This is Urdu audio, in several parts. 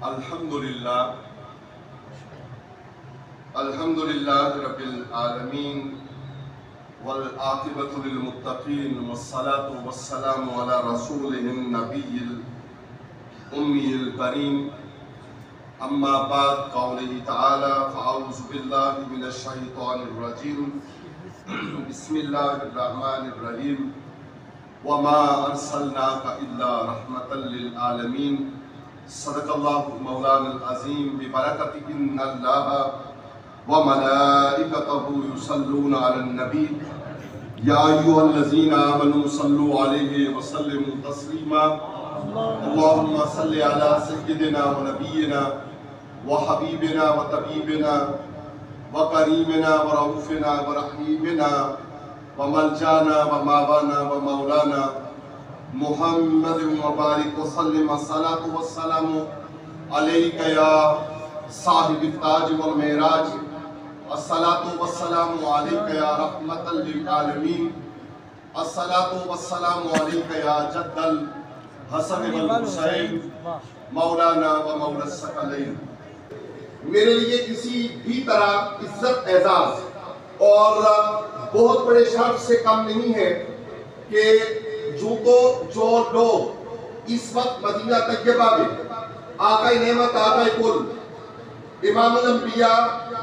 الحمدللہ رب العالمین والعاقبۃ للمتقین والصلاة والسلام علی رسولہ النبی الأمی الکریم اما بعد قولہ تعالی فاعوذ باللہ من الشیطان الرجیم بسم اللہ الرحمن الرحیم وما ارسلناک الا رحمۃ للعالمین صدق اللہ مولانا العظیم ببرکت ان اللہ وملائکتہ یصلون علی النبی یا ایھا الذین آمنوا صلوا علیہ وسلموا تسلیما اللہم صل علی سیدنا ونبینا وحبیبنا وطبیبنا وکریمنا ورؤوفنا ورحیمنا وملجانا وماوانا ومولانا محمد مبارک وسلم الصلاة والسلام علیک یا صاحب التاج والمعراج الصلاة والسلام علیک یا رحمت للعالمین الصلاة والسلام علیک یا جد الحسن والحسین مولانا و مولا الثقلین۔ میرے لیے کسی بھی طرح عزت اعزاز اور بہت بڑے شرف سے کم نہیں ہے کہ جو لوگ اس وقت مدینہ طیبہ میں آقا نعمت آقا کل امام الانبیاء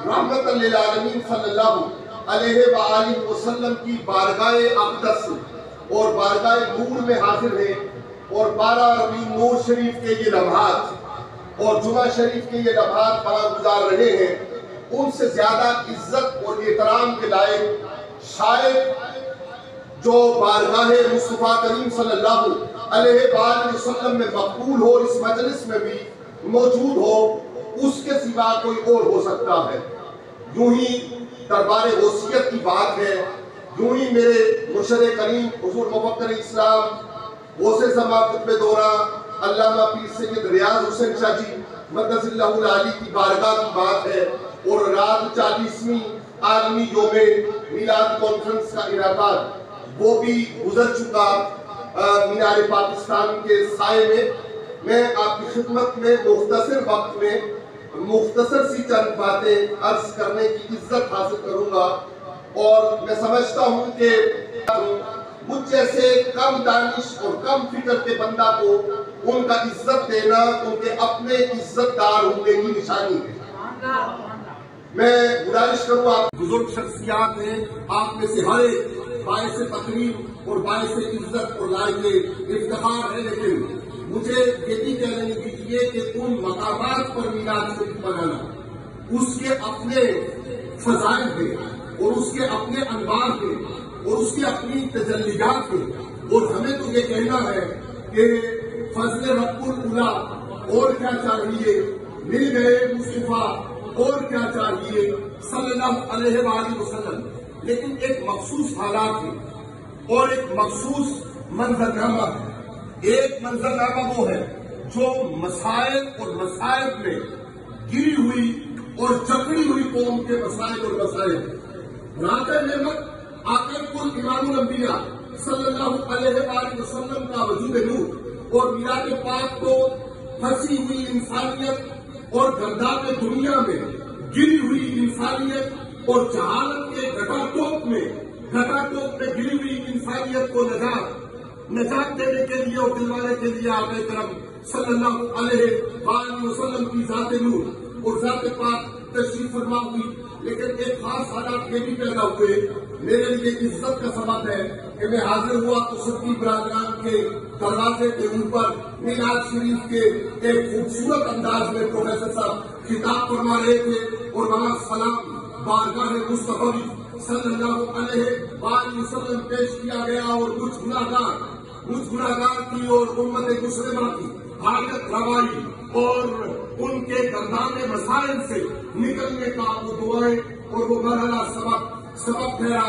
رحمت للعالمین صلی اللہ علیہ وآلہ وسلم کی بارگاہ اقدس اور بارگاہ نور میں حاضر ہیں اور 12 ربیع نور شریف کے یہ لمحات اور جمعہ شریف کے یہ لمحات وہاں گزار رہے ہیں، ان سے زیادہ عزت اور احترام کے لائق شاید جو بارگاہ مصطفیٰ کریم صلی اللہ علیہ وآلہ وسلم میں مقبول ہو، اس مجلس میں بھی موجود ہو، اس کے سوا کوئی اور ہو سکتا ہے۔ یوں ہی دربار غوثیت کی بات ہے، یوں ہی میرے مرشد کریم حضور مفکر اسلام غوث زماں قطب دورہ علامہ پیر سید ریاض حسین شاہ جی مقدس اللہ العالی کی بارگاہ کی بات ہے، اور رات 40ویں عالمی یوم میلاد کانفرنس کا انعقاد وہ بھی گزر چکا مینار پاکستان کے سائے میں آپ کی خدمت میں مختصر وقت میں مختصر سی چند باتیں عرض کرنے کی عزت حاصل کروں گا، اور میں سمجھتا ہوں کہ مجھ جیسے کم دانش اور کم فکر کے بندہ کو ان کا عزت دینا ان کے اپنے عزت دار ہونے کی نشانی ہے۔ میں گزارش کروں آپ بزرگ شخصیات ہیں، آپ میں سے ہر ایک باعث تقریب اور باعث عزت اور لائق افتخار ہے، لیکن مجھے یہ بھی کہنے دیجیے کہ ان مقامات پر میلاد شریف منانا اس کے اپنے فضائل ہیں اور اس کے اپنے انوار ہیں اور اس کی اپنی تجلیات ہیں، اور ہمیں تو یہ کہنا ہے کہ فضل رب الاولیٰ اور کیا چاہیے، مل گئے مصطفیٰ اور کیا چاہیے صلی اللہ علیہ وآلہ وسلم، لیکن ایک مخصوص حالات ہے اور ایک مخصوص منظرنامہ ہے۔ ایک منظرنامہ وہ ہے جو مسائل اور مسائل میں گری ہوئی اور جکڑی ہوئی قوم کے مسائل اور مسائل ہیں۔ رات نعمت آقا کل امام الانبیاء صلی اللہ علیہ وآلہ وسلم کا وجود نور اور میلاد پاک کو پھنسی ہوئی انسانیت اور گرداب دنیا میں گری ہوئی انسانیت اور جہالت کے گٹا ٹوپ میں گری ہوئی انسانیت کو نجات دینے کے لیے اور دلوانے کے لیے آقا کرم صلی اللہ علیہ وآلہ وسلم کی ذات نور اور ذات پاک تشریف فرما ہوئی، لیکن ایک خاص حالات یہ بھی پیدا ہوئے۔ میرے لیے عزت کا سبب ہے کہ میں حاضر ہوا تو صدقی برادران کے دروازے کے اوپر میلاد شریف کے ایک خوبصورت انداز میں پروفیسر صاحب خطاب فرما رہے تھے، اور وہاں سلام بارگاہ مصطفی صلی اللہ علیہ وآلہ وسلم پیش کیا گیا، اور کچھ گناہگار کی اور امت مسلمہ کی حاجت روائی اور ان کے گردان مسائل سے نکلنے کا وہ دعائیں اور وہ مرحلہ سبب ٹھہرا۔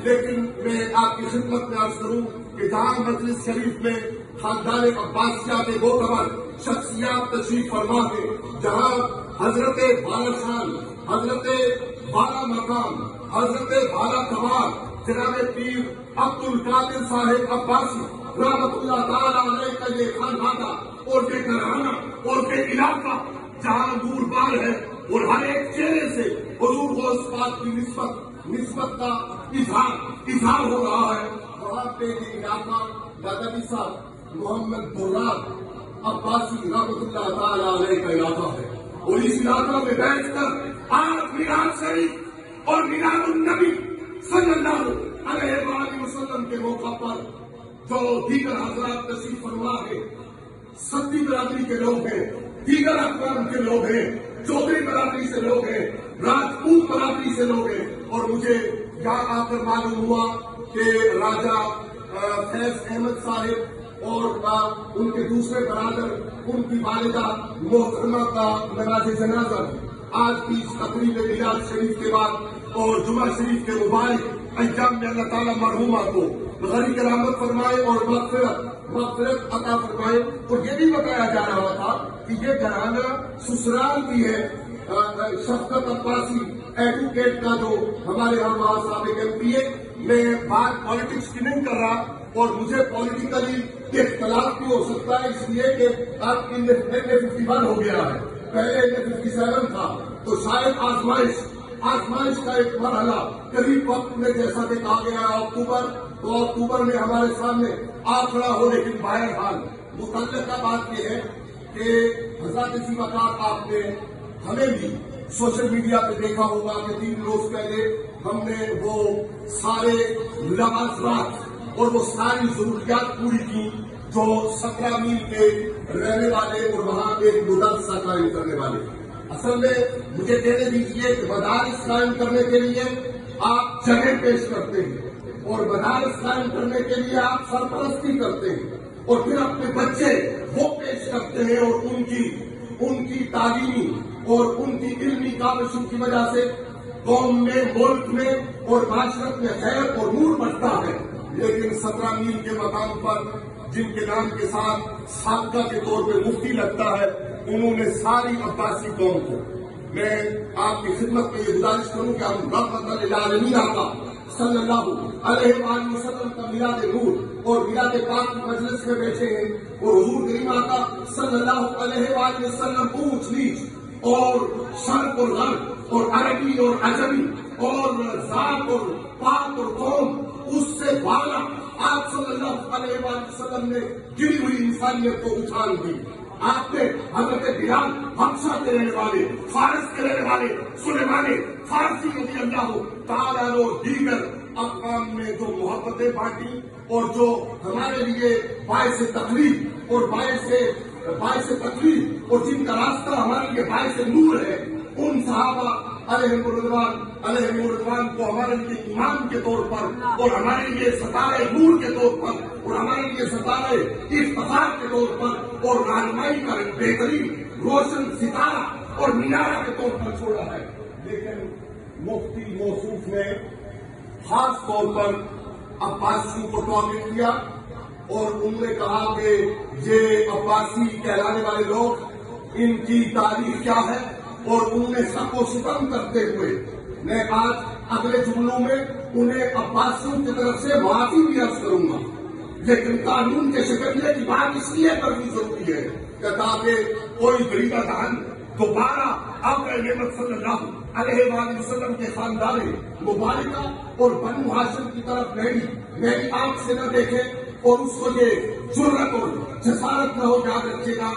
لیکن میں آپ کی خدمت میں عرض کروں کہ جہاں مجلس شریف میں خاندان عباسیہ کے معتبر شخصیات تشریف فرما ہے، جہاں حضرت بالا خان، حضرت بالا مقام، حضرت بالا کمال جناب پیر عبد القادر صاحب عباسی رحمت اللہ تعالیٰ علیہ کا یہ خاندان اور بے گھرانہ اور بے علاقہ جہاں نور بار ہے اور ہر ایک چہرے سے حضور کو اس بات کی نسبت کا اظہار ہو رہا ہے، وہاں پہ یہ علاقہ دادا صاحب محمد براد عباسی رحمۃ اللہ تعالی علیہ کا علاقہ ہے، اور اس علاقہ میں بیٹھ کر آج میلاد شریف اور میلاد النبی صلی اللہ علیہ وآلہ وسلم کے موقع پر جو دیگر حضرات تشریف فرما ہے، ستی برادری کے لوگ ہیں، دیگر اقوام کے لوگ ہیں، چودھری برادری سے لوگ ہیں، راجپوت برادری سے لوگ ہیں، اور مجھے یہاں آ کر معلوم ہوا کہ راجہ فیض احمد صاحب اور ان کے دوسرے برادر، ان کی والدہ محترمہ کا نماز جنازہ آج بھی اس تقریب میلاد شریف کے بعد اور جمعہ شریف کے مبارک ایام میں اللہ تعالیٰ مرحومہ کو غریب کرامت فرمائے اور مغفرت عطا فرمائے۔ اور یہ بھی بتایا جا رہا تھا کہ یہ گھرانہ سسرال بھی ہے شفقت عباسی ایڈوکیٹ کا، جو ہمارے ہم وہاں سابق MP ہے۔ میں بات پالیٹکس کی نہیں کر رہا، اور مجھے پولیٹیکلی اختلاف بھی ہو سکتا ہے، اس لیے کہ اب انڈیا 51 ہو گیا ہے، پہلے انڈیا 57 تھا، تو شاید آزمائش کا ایک مرحلہ قریب وقت میں جیسا کہ کہا گیا اکتوبر، تو اکتوبر میں ہمارے سامنے آ کھڑا ہو۔ لیکن بہرحال متعلقہ بات یہ ہے کہ حضرات اسی وقت آپ نے ہمیں بھی سوشل میڈیا پہ دیکھا ہوگا کہ 3 روز پہلے ہم نے وہ سارے لوازمات اور وہ ساری ضروریات پوری کی جو 17 میل کے رہنے والے اور وہاں ایک مدرسہ قائم کرنے والے۔ اصل میں مجھے کہنے دیجیے کہ مدارس قائم کرنے کے لیے آپ جگہ پیش کرتے ہیں، اور مدارس قائم کرنے کے لیے آپ سرپرستی کرتے ہیں، اور پھر اپنے بچے وہ پیش کرتے ہیں، اور ان کی تعلیمی اور ان کی علمی کاوشوں کی وجہ سے قوم میں، ملک میں اور معاشرت میں خیر اور نور بڑھتا ہے۔ لیکن 17 میل کے مقام پر جن کے نام کے ساتھ سابقہ کے طور پہ مفتی لگتا ہے، انہوں نے ساری عباسی قوم کو، میں آپ کی خدمت میں یہ گزارش کروں کہ ہم رحمت للعالمین آقا صلی اللہ علیہ وآلہ وسلم کا میلاد نور اور میلاد پاک کی مجلس میں بیٹھے ہیں، اور حضور کریم آقا صلی اللہ علیہ وآلہ وسلم اونچ نیچ اور شرق اور غرب اور عربی اور عجمی اور ذات اور پاک اور قوم، اس سے بالا آپ صلی اللہ علیہ وآلہ وسلم نے گری ہوئی انسانیت کو اچھال دی۔ آپ نے حضرت بلال حبشہ کے رہنے والے، فارس کے رہنے والے سلیمان فارسی رضی اللہ تعالیٰ عنہ اور دیگر اقوام میں جو محبتیں بانٹی اور جو ہمارے لیے باعث تکلیف اور باعث تکلیف اور جن کا راستہ ہمارے لیے باعث نور ہے، ان صحابہ علیہم الرضوان کو ہمارے لیے ایمان کے طور پر اور ہمارے لیے ستارہ نور کے طور پر اور ہمارے لیے ستارہ افتخار کے طور پر اور رہنمائی کا بہترین روشن ستارہ اور مینارہ کے طور پر چھوڑا ہے۔ لیکن مفتی موصوف نے خاص طور پر عباسیوں کو ٹارگٹ کیا، اور انہوں نے کہا کہ یہ عباسی کہلانے والے لوگ، ان کی تاریخ کیا ہے، اور انہوں نے سب کو ستم کرتے ہوئے میں آج اگلے جملوں میں انہیں عباسیوں کی طرف سے معافی بھی عرض کروں گا، لیکن قانون کے شکنجے کی بات اس لیے کرنی ضروری ہے کہ تاکہ کوئی غریبہ دہن دوبارہ آقا نعمت صلی اللہ علیہ وآلہ وسلم کے خاندان مبارکہ اور بنو ہاشم کی طرف میری آنکھ سے نہ دیکھے، اور اس کو یہ جرأت اور جسارت نہ ہو۔ یاد رکھیے گا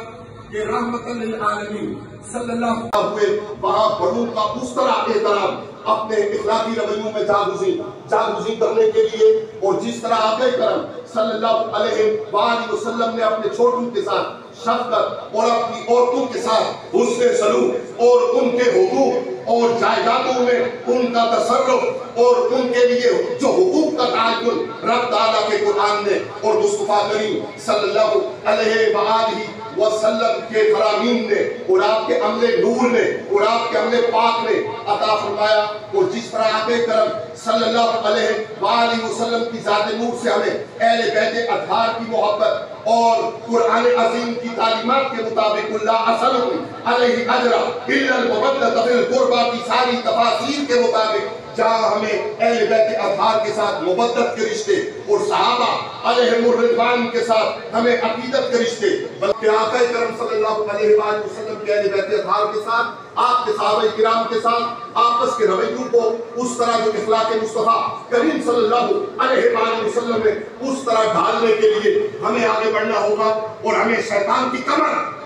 کہ رحمت للعالمین صلی اللہ ہوئے وہاں بڑوں کا اس طرح احترام اپنے اخلاقی رویوں میں جاگزی کرنے کے لیے، اور جس طرح آقا کرم صلی اللہ علیہ وآلہ وسلم نے اپنے چھوٹوں کے ساتھ شفقت اور اپنی عورتوں کے ساتھ حسن سلوک اور ان کے حقوق اور جائیدادوں میں ان کا تصرف اور ان کے لیے جو حقوق کا تعین رب تعالیٰ کے قرآن نے اور مصطفیٰ کریم صلی اللہ علیہ وآلہ وسلم کے فرامین نے اور آپ کے عمل نور نے اور آپ کے عمل پاک نے عطا فرمایا، اور جس طرح آقا کرم صلی اللہ علیہ وآلہ وسلم کی ذات نور سے ہمیں اہل بیت اطہار کی محبت اور قرآن عظیم کی تعلیمات کے مطابق اللہ اسألکم علیہ اجرا الا المودۃ فی القربی کی ساری تفاصیل کے مطابق جہاں ہمیں اہل بیت اطہار کے ساتھ مودت کے رشتے اور صحابہ علیہم الرضوان کے ساتھ ہمیں عقیدت کے رشتے، بلکہ آقا کرم صلی اللہ علیہ وآلہ وسلم کے اہل بیت اطہار کے ساتھ، آپ کے صحابہ کرام کے ساتھ آپس کے رویوں کو اس طرح جو اخلاق مصطفیٰ کریم صلی اللہ علیہ وآلہ وسلم نے اس طرح ڈھالنے کے لیے ہمیں آگے بڑھنا ہوگا، اور ہمیں شیطان کی کمر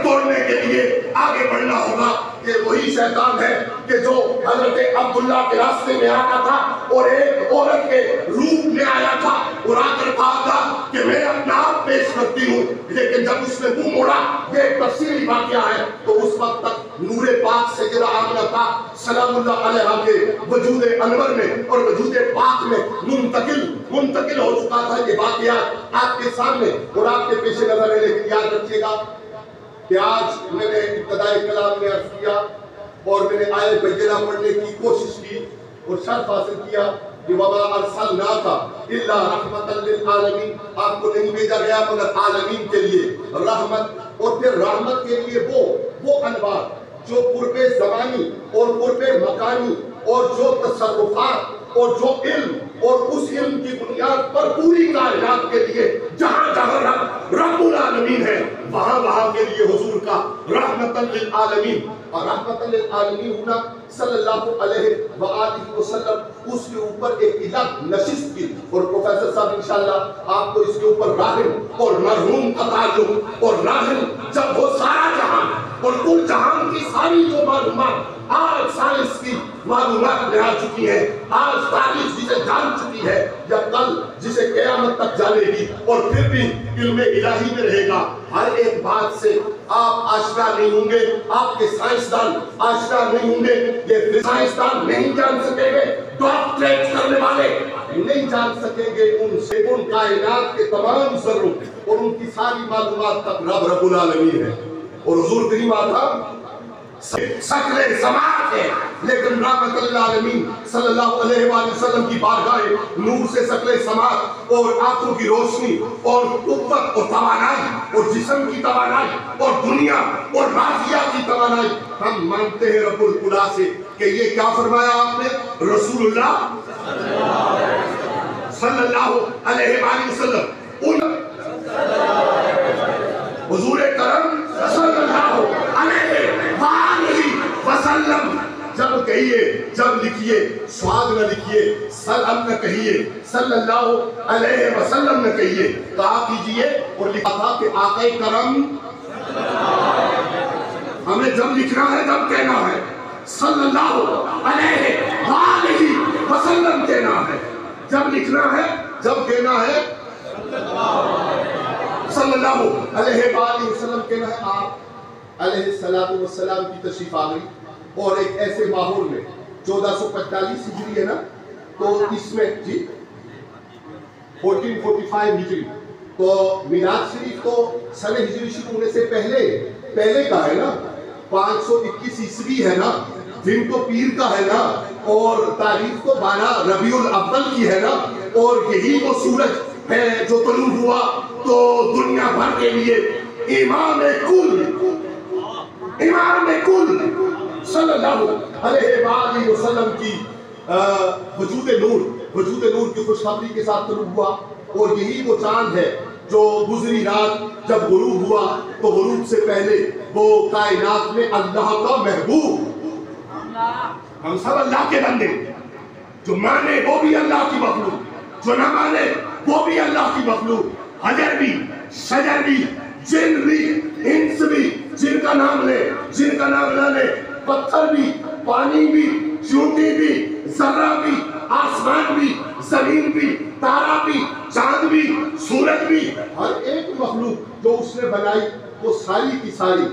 توڑنے کے لیے آگے بڑھنا ہوگا۔ کہ وہی شیطان ہے کہ جو حضرت عبداللہ کے راستے میں آیا تھا اور ایک عورت کے روپ میں آیا تھا اور آ کر کہا تھا کہ میں اپنا آپ پیش کرتی ہوں، لیکن جب اس نے منہ موڑا، یہ ایک تفصیلی واقعہ ہے، تو اس وقت تک نور پاک سیدہ آمنہ سلام اللہ علیہا کے وجود انور میں اور وجود پاک میں منتقل ہو چکا تھا۔ یہ واقعات آپ کے سامنے اور آپ کے پیش نظر ہے، لیکن یاد رکھیے گا کہ آج میں نے ابتدائی کلام میں عرض کیا اور میں نے آیت بینہ پڑھنے کی کوشش کی اور شرف حاصل کیا کہ وَمَا أَرْسَلْنَاكَ إِلَّا رَحْمَةً لِلْعَالَمِينَ، آپ کو نہیں بھیجا گیا مگر عالمین کے لیے رحمت، اور پھر رحمت کے لیے وہ انوار جو قرب زمانی اور قرب مکانی اور جو تصرفات اور جو علم اور اس علم کی بنیاد پر پوری کائنات کے لیے جہاں جہاں رب العالمین ہے وہاں کے لیے حضور کا رحمت للعالمین، اور رحمت للعالمین ہونا صلی اللہ علیہ وآلہ وسلم اس کے اوپر ایک الگ نشست کی، اور پروفیسر صاحب انشاءاللہ آپ کو اس کے اوپر راحم اور مرحوم کا تعلق، اور راحم جب وہ سارا جہان اور کل جہان کی ساری جو معلومات آج سائنس کی معلومات میں آ چکی ہے، آج تاریخ جسے جان چکی ہے یا کل جسے قیامت تک جانے گی اور پھر بھی علم الہی میں رہے گا، ہر ایک بات سے آپ آشنا نہیں ہوں گے، آپ کے سائنسدان آشنا نہیں ہوں گے، یہ سائنسدان نہیں جان سکیں گے، ڈاکٹریٹ کرنے والے نہیں جان سکیں گے ان سے ان کائنات کے تمام ذروں اور ان کی ساری معلومات تک رب العالمین ہے۔ اور حضور کریم آتا شکل سماعت ہے، لیکن رحمت للعالمین صلی اللہ علیہ وآلہ وسلم کی بارگاہ نور سے شکل سماعت اور آنکھوں کی روشنی اور قوت اور توانائی اور جسم کی توانائی اور دنیا اور مافیا کی توانائی ہم مانتے ہیں رب العلا سے کہ یہ کیا فرمایا آپ نے؟ رسول اللہ صلی اللہ علیہ وآلہ وسلم حضور کرم صلی اللہ علیہ وآلہ وسلم جب کہیے، جب لکھیے سواد نہ لکھیے، سلام نہ کہیے، صلی اللہ علیہ وسلم نہ کہیے، کہا کیجئے اور لکھا تھا کہ آقا کرم ہمیں جب لکھنا ہے جب کہنا ہے صلی اللہ علیہ وآلہ وسلم کہنا ہے، جب لکھنا ہے جب کہنا ہے صلی اللہ علیہ وآلہ وسلم کہنا ہے۔ آپ علیہ السلام کی تشریف آگئی اور ایک ایسے ماحول میں 1445 ہجری ہے نا، تو اس میں جی 1445 ہجری، تو میلاد شریف تو سن ہجری شروع ہونے سے پہلے کا ہے نا، 521 عیسوی ہے نا، دن تو پیر کا ہے نا، اور تاریخ تو 12 ربیع الاول کی ہے نا، اور یہی وہ سورج ہے جو طلوع ہوا تو دنیا بھر کے لیے امام کل صلی اللہ علیہ وآلہ وسلم کی وجود نور کی خوشخبری کے ساتھ طلوع ہوا، اور یہی وہ چاند ہے جو گزری رات جب غروب ہوا تو غروب سے پہلے وہ کائنات میں اللہ کا محبوب، ہم سب اللہ کے بندے، جو مانے وہ بھی اللہ کی مخلوق، جو نہ مانے وہ بھی اللہ کی مخلوق، حجر بھی، شجر بھی، جن بھی، انس بھی، جن کا نام نہ لے، پتھر بھی، پانی بھی، چونٹی بھی، ذرہ بھی، آسمان بھی، زمین بھی، تارا بھی، چاند بھی، سورج بھی، ہر ایک مخلوق جو اس نے بنائی وہ ساری کی ساری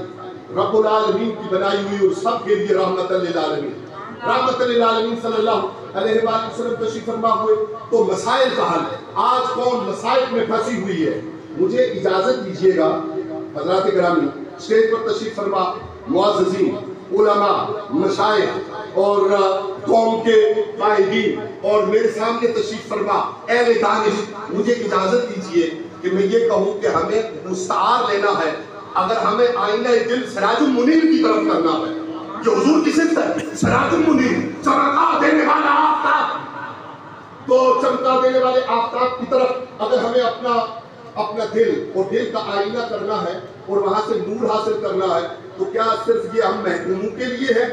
رب العالمین کی بنائی ہوئی، اور سب کے لیے رحمت للعالمین صلی اللہ علیہ وآلہ وسلم تشریف فرما ہوئے۔ تو مسائل کا حل، آج قوم مسائل میں پھنسی ہوئی ہے، مجھے اجازت دیجیے گا حضرات گرامی، اسٹیج پر تشریف فرما معززین، علماء، مشائخ اور قوم کے قائدین، اور میرے سامنے تشریف فرما اہل دانش، مجھے اجازت دیجیے کہ میں یہ کہوں کہ ہمیں مستعار لینا ہے، اگر ہمیں آئینہ دل سراج المنیر کی طرف کرنا ہے یہ حضور کی صفت ہے، سراج المنیر، چمکا دینے والا آفتاب۔ تو چمکا دینے والے آفتاب کی طرف اگر ہمیں اپنا دل اور دل کا آئینہ کرنا ہے اور وہاں سے نور حاصل کرنا ہے، تو کیا صرف یہ ہم محکوموں کے لیے ہے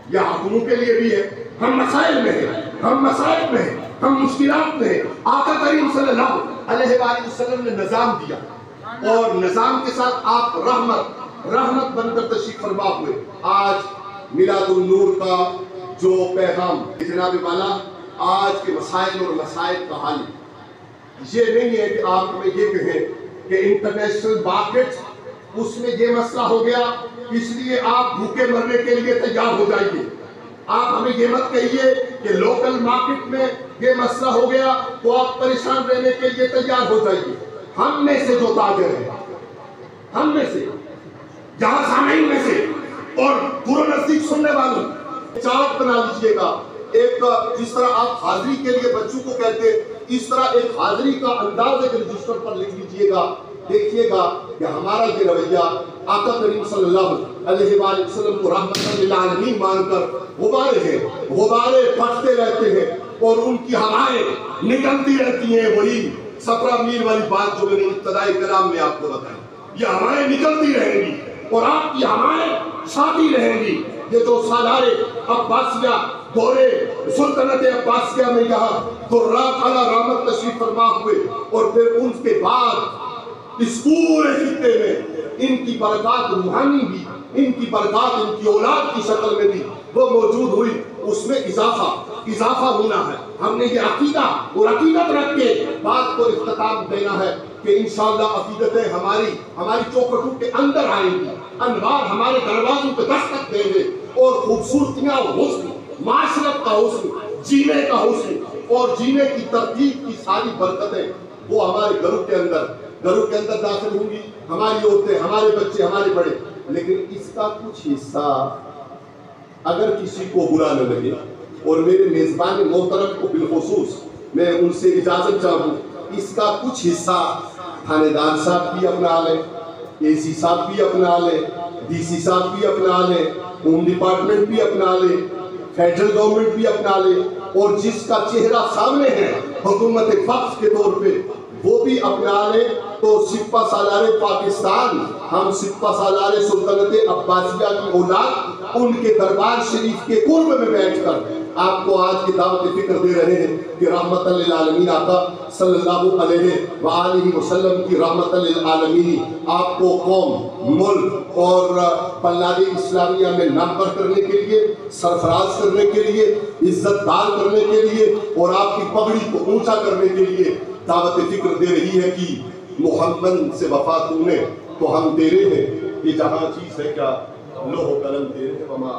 یا حاکموں کے لیے بھی ہے؟ ہم مسائل میں ہیں، ہم مسائل میں ہیں، ہم مشکلات میں ہیں۔ آقا کریم صلی اللہ علیہ وآلہ وسلم نے نظام دیا اور نظام کے ساتھ آپ رحمت بن کر تشریف فرما ہوئے۔ آج میلاد النور کا جو پیغام جناب والا، آج کے مسائل اور مسائل کا حل یہ نہیں ہے کہ آپ ہمیں یہ کہیں کہ انٹرنیشنل مارکیٹ اس میں یہ مسئلہ ہو گیا اس لیے آپ بھوکے مرنے کے لیے تیار ہو جائیے۔ آپ ہمیں یہ مت کہیے کہ لوکل مارکیٹ میں یہ مسئلہ ہو گیا تو آپ پریشان رہنے کے لیے تیار ہو جائیے۔ ہم میں سے جو تاجر ہیں، ہم میں سے، جہاں سامعین میں سے اور دور و نزدیک سننے والوں، چارٹ بنا لیجئے گا۔ ایک جس طرح آپ حاضری کے لیے بچوں کو کہتے اس طرح ایک حاضری کا انداز ایک رجسٹر پر لکھ لیجئے گا۔ دیکھیے گا کہ ہمارا یہ رویہ آقا کریم صلی اللہ علیہ وآلہ وسلم کو رحمت للعالمین مان کر غبارے پھٹتے رہتے ہیں اور ان کی ہوائیں نکلتی رہتی ہیں۔ وہی 17 میل والی بات جو میں نے ابتدائی کلام میں آپ کو بتائی، یہ ہوائیں نکلتی رہیں گی اور آپ کی ہوائیں ساتھی رہیں گی۔ یہ جو سالار عباسیہ دورے سلطنت عباسیہ میں یہاں قرات علی رحمت تشریف فرما ہوئے اور پھر ان کے بعد اس پورے خطے میں ان کی برکات روحانی بھی، ان کی برکات ان کی اولاد کی شکل میں بھی وہ موجود ہوئی، اس میں اضافہ ہونا ہے۔ ہم نے یہ عقیدہ اور عقیدت رکھ کے بات کو اختتام دینا ہے کہ انشاءاللہ عقیدتیں ہماری چوکھٹوں کے اندر آئیں گی، انوار ہمارے دروازوں پہ دستک دیں گے اور خوبصورتیاں اور حسن، معاشرت کا حسن، جینے کا حسن اور جینے کی ترتیب کی ساری برکتیں وہ ہمارے گھروں کے اندر داخل ہوں گی، ہماری عورتیں، ہمارے بچے، ہمارے بڑے۔ لیکن اس کا کچھ حصہ اگر کسی کو برا نہ لگے، اور میرے میزبان محترم کو بالخصوص میں ان سے اجازت چاہوں، اس کا کچھ حصہ تھانے دار صاحب بھی اپنا لیں، اے سی صاحب بھی اپنا لیں، ڈی سی صاحب بھی اپنا لیں، ہوم ڈپارٹمنٹ بھی اپنا لیں، فیڈرل گورنمنٹ بھی اپنا لیں، اور جس کا چہرہ سامنے ہے حکومت فقر کے طور پہ وہ بھی اپنا لیں۔ تو سپہ سالار پاکستان، ہم سپہ سالار سلطنت عباسیہ کی اولاد ان کے دربار شریف کے قرب میں بیٹھ کر آپ کو آج کی دعوت فکر دے رہے ہیں کہ رحمت للعالمین آقا صلی اللہ علیہ وآلہ وسلم کی رحمت للعالمین آپ کو قوم، ملک اور پلاد اسلامیہ میں نامور کرنے کے لیے، سرفراز کرنے کے لیے، عزت دار کرنے کے لیے اور آپ کی پگڑی کو اونچا کرنے کے لیے دعوت فکر دے رہی ہے کہ محمد سے وفا تو نے تو ہم تیرے ہیں، یہ جہاں چیز ہے کیا لوح و قلم تیرے ہیں وما